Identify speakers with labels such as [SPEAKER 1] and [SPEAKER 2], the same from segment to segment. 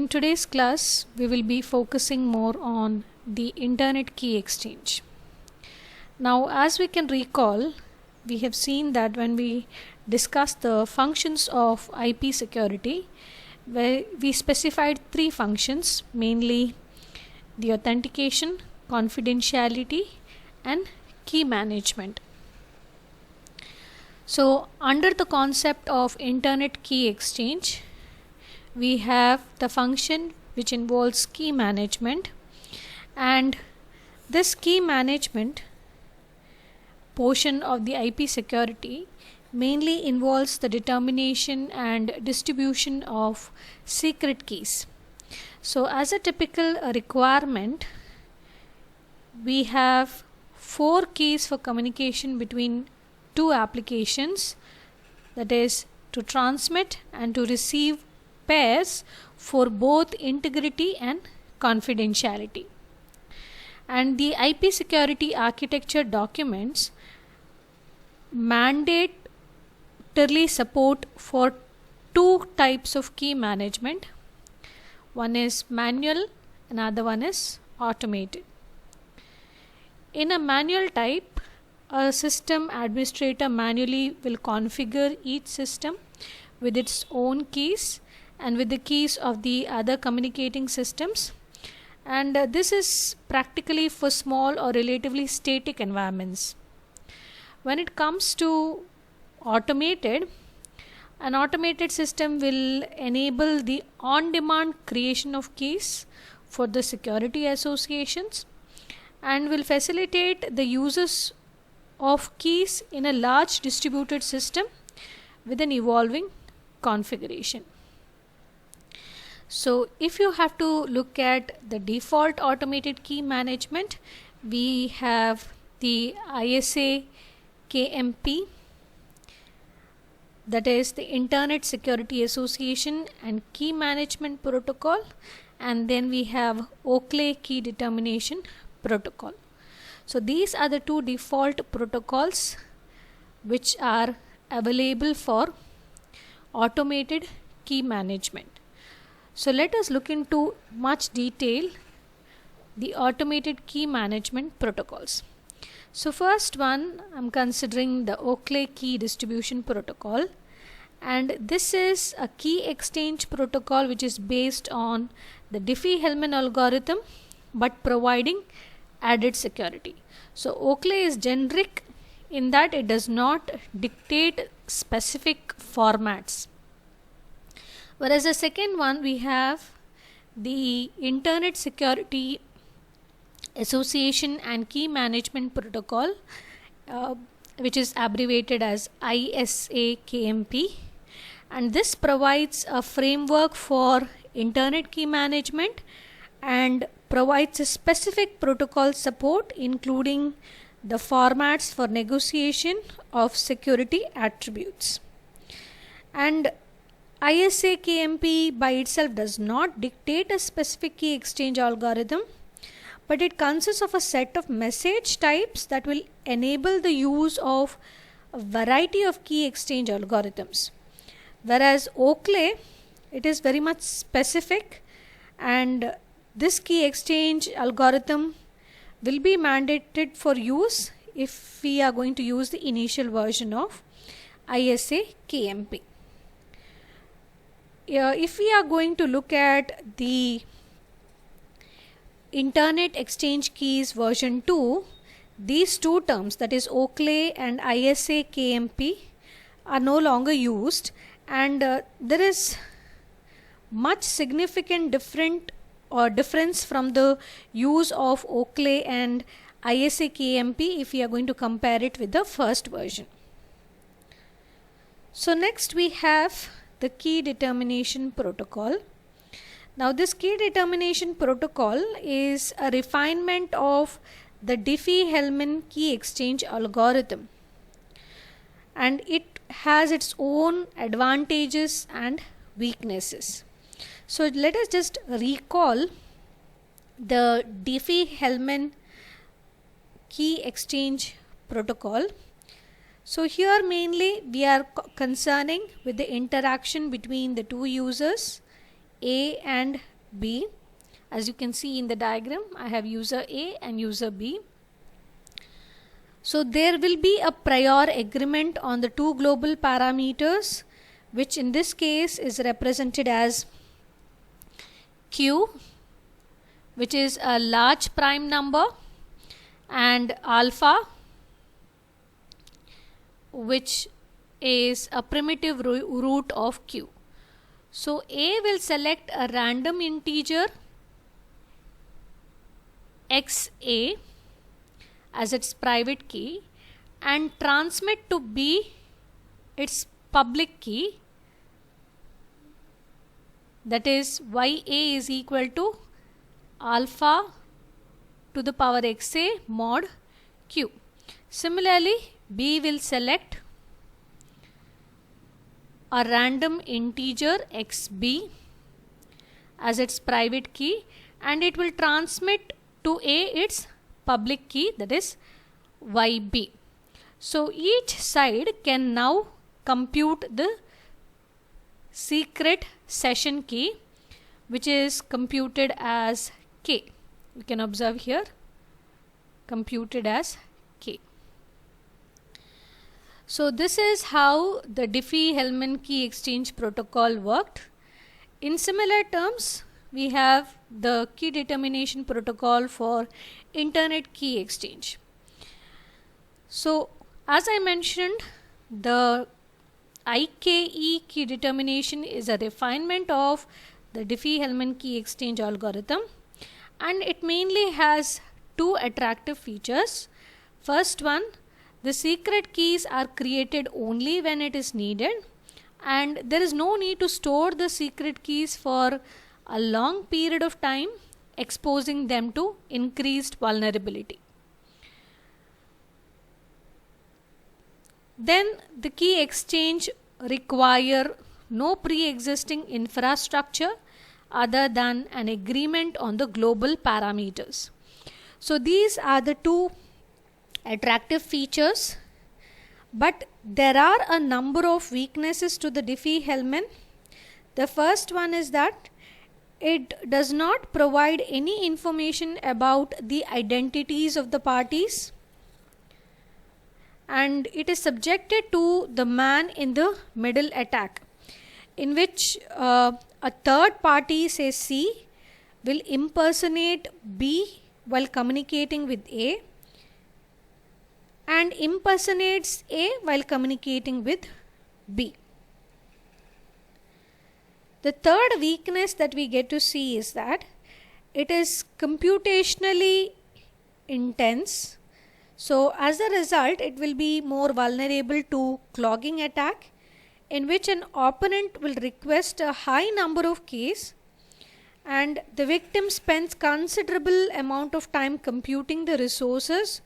[SPEAKER 1] In today's class, we will be focusing more on the Internet Key Exchange. Now, as we can recall, we have seen that when we discussed the functions of IP security, where we specified three functions, mainly the authentication, confidentiality, and key management. So, under the concept of Internet Key Exchange, we have the function which involves key management, and this key management portion of the IP security mainly involves the determination and distribution of secret keys. So as a typical requirement, we have 4 keys for communication between two applications, that is to transmit and to receive pairs for both integrity and confidentiality. And the IP security architecture documents mandatorily support for two types of key management. One is manual, another one is automated. In a manual type, a system administrator manually will configure each system with its own keys and with the keys of the other communicating systems, and this is practically for small or relatively static environments. When it comes to automated, an automated system will enable the on-demand creation of keys for the security associations and will facilitate the uses of keys in a large distributed system with an evolving configuration. So if you have to look at the default automated key management, we have the ISA KMP, that is the Internet Security Association and Key Management Protocol, and then we have Oakley Key Determination Protocol. So these are the two default protocols which are available for automated key management. So let us look into much detail the automated key management protocols. So first one, I'm considering the Oakley Key Distribution Protocol, and this is a key exchange protocol which is based on the Diffie-Hellman algorithm but providing added security. So Oakley is generic in that it does not dictate specific formats. Whereas the second one, we have the Internet Security Association and Key Management Protocol, which is abbreviated as ISA KMP, and this provides a framework for Internet key management and provides a specific protocol support, including the formats for negotiation of security attributes. And ISA KMP by itself does not dictate a specific key exchange algorithm, but it consists of a set of message types that will enable the use of a variety of key exchange algorithms. Whereas Oakley, it is very much specific, and this key exchange algorithm will be mandated for use if we are going to use the initial version of ISA KMP. If we are going to look at the Internet Exchange Keys version 2, these two terms, that is Oakley and ISA KMP, are no longer used, and there is much significant difference from the use of Oakley and ISA KMP if we are going to compare it with the first version. So next we have the Key Determination Protocol. Now this Key Determination Protocol is a refinement of the Diffie-Hellman key exchange algorithm, and it has its own advantages and weaknesses. So let us just recall the Diffie-Hellman key exchange protocol. So here mainly we are concerning with the interaction between the two users A and B. As you can see in the diagram, I have user A and user B. So there will be a prior agreement on the two global parameters, which in this case is represented as Q, which is a large prime number, and alpha, which is a primitive root of Q. So A will select a random integer XA as its private key and transmit to B its public key, that is YA is equal to alpha to the power XA mod Q. Similarly, B will select a random integer XB as its private key and it will transmit to A its public key, that is YB. So each side can now compute the secret session key, which is computed as K. You can observe here, computed as K. So this is how the Diffie-Hellman key exchange protocol worked. In similar terms, we have the key determination protocol for internet key exchange. So as I mentioned, the IKE key determination is a refinement of the Diffie-Hellman key exchange algorithm, and it mainly has two attractive features. First one, the secret keys are created only when it is needed, and there is no need to store the secret keys for a long period of time, exposing them to increased vulnerability. Then the key exchange require no pre-existing infrastructure other than an agreement on the global parameters. So these are the two attractive features, but there are a number of weaknesses to the Diffie-Hellman. The first one is that it does not provide any information about the identities of the parties, and it is subjected to the man in the middle attack, in which a third party, say C, will impersonate B while communicating with A and impersonates A while communicating with B. The third weakness that we get to see is that it is computationally intense. So as a result, it will be more vulnerable to clogging attack, in which an opponent will request a high number of keys and the victim spends considerable amount of time computing the resources,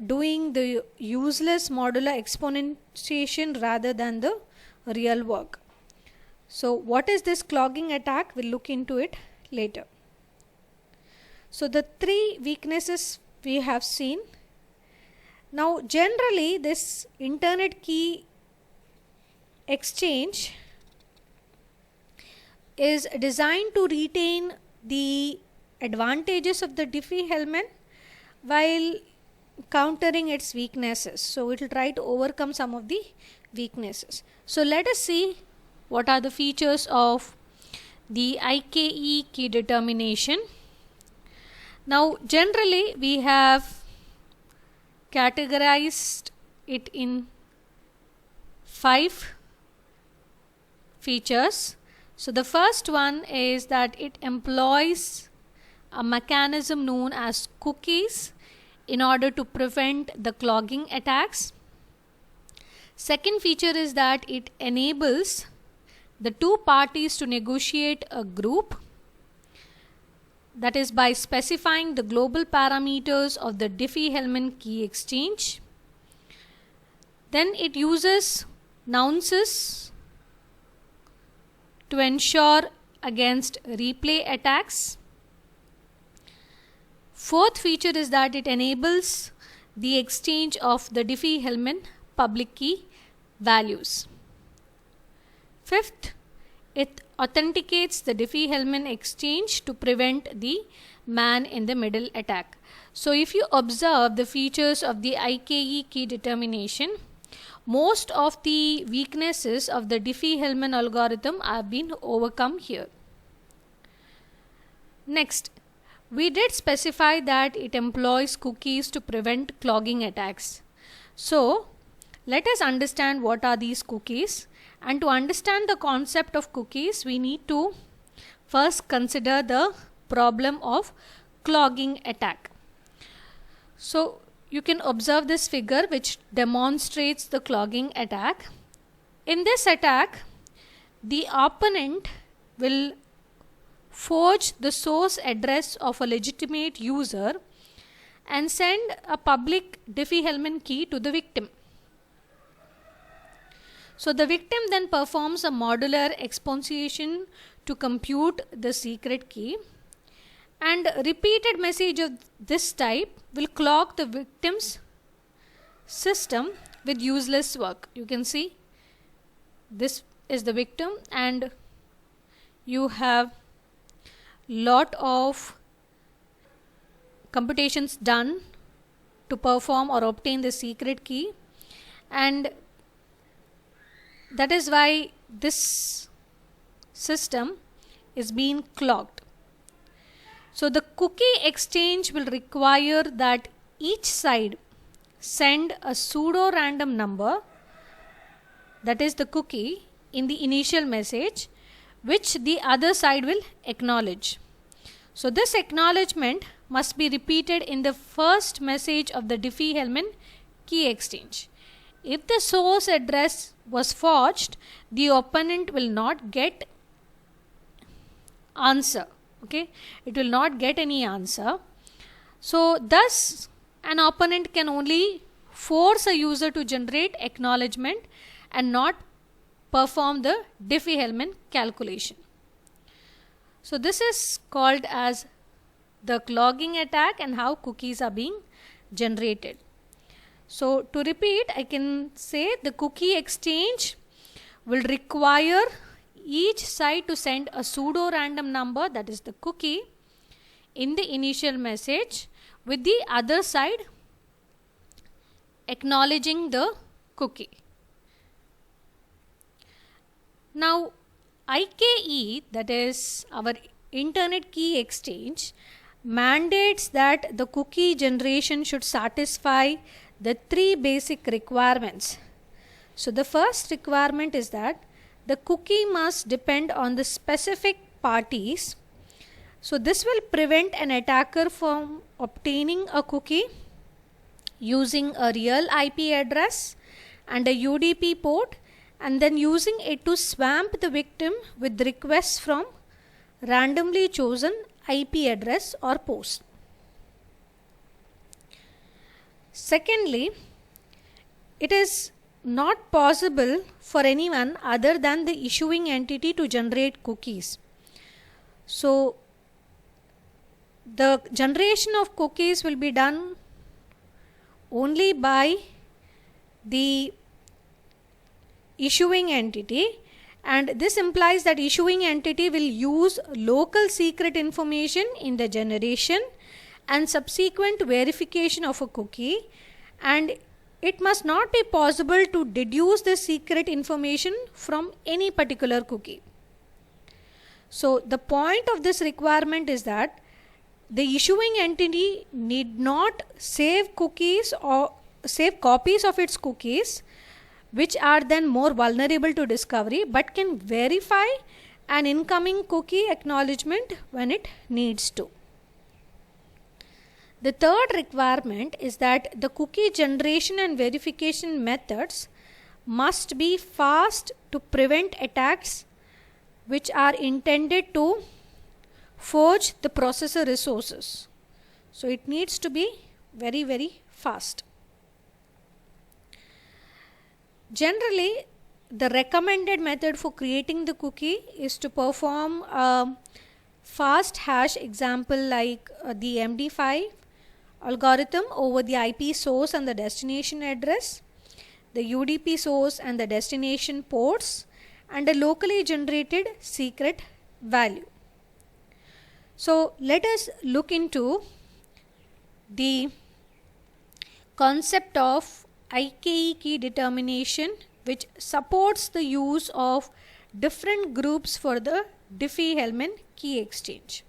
[SPEAKER 1] doing the useless modular exponentiation rather than the real work. So what is this clogging attack? We'll look into it later. So the three weaknesses we have seen. Now generally this internet key exchange is designed to retain the advantages of the Diffie-Hellman while countering its weaknesses. So it will try to overcome some of the weaknesses. So let us see what are the features of the IKE key determination. Now generally we have categorized it in 5 features. So the first one is that it employs a mechanism known as cookies in order to prevent the clogging attacks. Second feature is that it enables the two parties to negotiate a group, that is by specifying the global parameters of the Diffie-Hellman key exchange. Then it uses nonces to ensure against replay attacks. Fourth feature is that it enables the exchange of the Diffie-Hellman public key values. Fifth, it authenticates the Diffie-Hellman exchange to prevent the man-in-the-middle attack. So if you observe the features of the IKE key determination, most of the weaknesses of the Diffie-Hellman algorithm have been overcome here. Next, we did specify that it employs cookies to prevent clogging attacks. So let us understand what are these cookies, and to understand the concept of cookies we need to first consider the problem of clogging attack. So you can observe this figure which demonstrates the clogging attack. In this attack, the opponent will forge the source address of a legitimate user and send a public Diffie-Hellman key to the victim. So the victim then performs a modular exponentiation to compute the secret key, and repeated message of this type will clog the victim's system with useless work. You can see this is the victim, and you have lot of computations done to perform or obtain the secret key, and that is why this system is being clogged. So the cookie exchange will require that each side send a pseudo random number, that is the cookie, in the initial message, which the other side will acknowledge. So this acknowledgement must be repeated in the first message of the Diffie-Hellman key exchange. If the source address was forged, the opponent will not get answer. Okay, it will not get any answer. So thus an opponent can only force a user to generate acknowledgement and not perform the Diffie-Hellman calculation. So this is called as the clogging attack and how cookies are being generated. So to repeat, I can say the cookie exchange will require each side to send a pseudo random number, that is the cookie, in the initial message, with the other side acknowledging the cookie. Now IKE, that is our internet key exchange, mandates that the cookie generation should satisfy the three basic requirements. So the first requirement is that the cookie must depend on the specific parties. So this will prevent an attacker from obtaining a cookie using a real IP address and a UDP port, and then using it to swamp the victim with requests from randomly chosen IP address or post. Secondly, it is not possible for anyone other than the issuing entity to generate cookies. So the generation of cookies will be done only by the issuing entity, and this implies that issuing entity will use local secret information in the generation and subsequent verification of a cookie, and it must not be possible to deduce the secret information from any particular cookie. So the point of this requirement is that the issuing entity need not save cookies or save copies of its cookies, which are then more vulnerable to discovery, but can verify an incoming cookie acknowledgement when it needs to. The third requirement is that the cookie generation and verification methods must be fast to prevent attacks which are intended to forge the processor resources. So it needs to be very, very fast. Generally, the recommended method for creating the cookie is to perform a fast hash example like the MD5 algorithm over the IP source and the destination address, the UDP source and the destination ports, and a locally generated secret value. So let us look into the concept of IKE key determination, which supports the use of different groups for the Diffie-Hellman key exchange.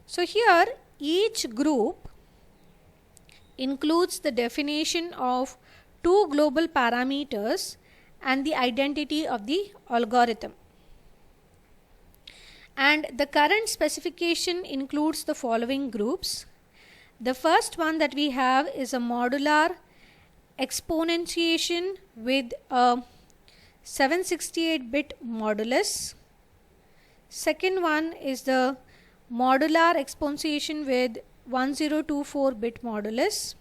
[SPEAKER 1] So here each group includes the definition of two global parameters and the identity of the algorithm. And the current specification includes the following groups. The first one that we have is a modular exponentiation with a 768-bit modulus. Second one is the modular exponentiation with 1024-bit modulus.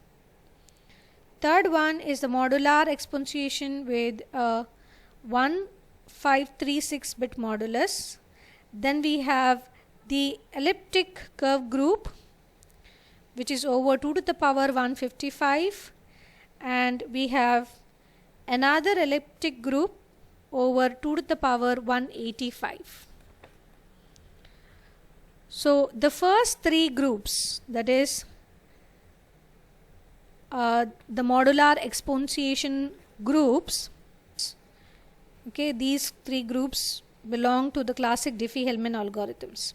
[SPEAKER 1] Third one is the modular exponentiation with a 1536-bit modulus. Then we have the elliptic curve group, which is over 2 to the power 155, and we have another elliptic group over 2 to the power 185. So the first three groups, that is the modular exponentiation groups, okay, these three groups belong to the classic Diffie-Hellman algorithms.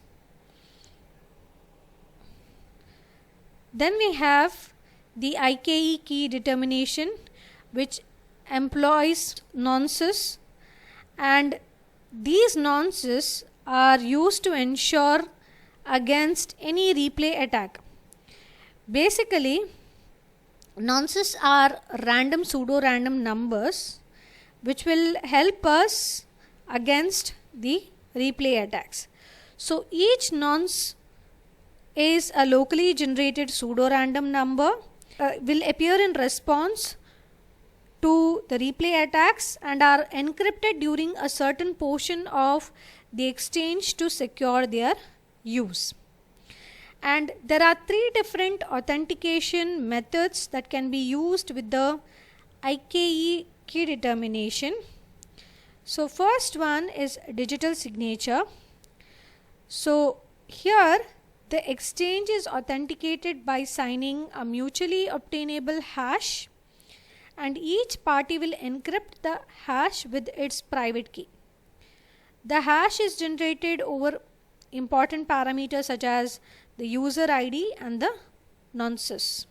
[SPEAKER 1] Then we have the IKE key determination, which employs nonces, and these nonces are used to ensure against any replay attack. Basically, nonces are random pseudo-random numbers which will help us against the replay attacks. So each nonce is a locally generated pseudo-random number, will appear in response to the replay attacks and are encrypted during a certain portion of the exchange to secure their use. And there are three different authentication methods that can be used with the IKE key determination. So first one is digital signature. So here the exchange is authenticated by signing a mutually obtainable hash, and each party will encrypt the hash with its private key. The hash is generated over important parameters such as the user ID and the nonces.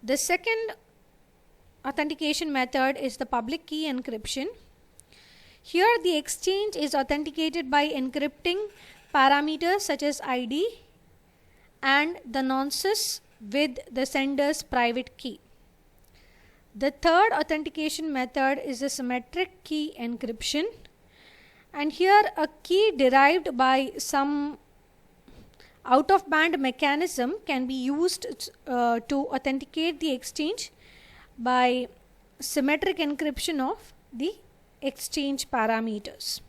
[SPEAKER 1] The second authentication method is the public key encryption. Here the exchange is authenticated by encrypting parameters such as ID and the nonces with the sender's private key. The third authentication method is the symmetric key encryption, and here a key derived by some out-of-band mechanism can be used to authenticate the exchange by symmetric encryption of the exchange parameters.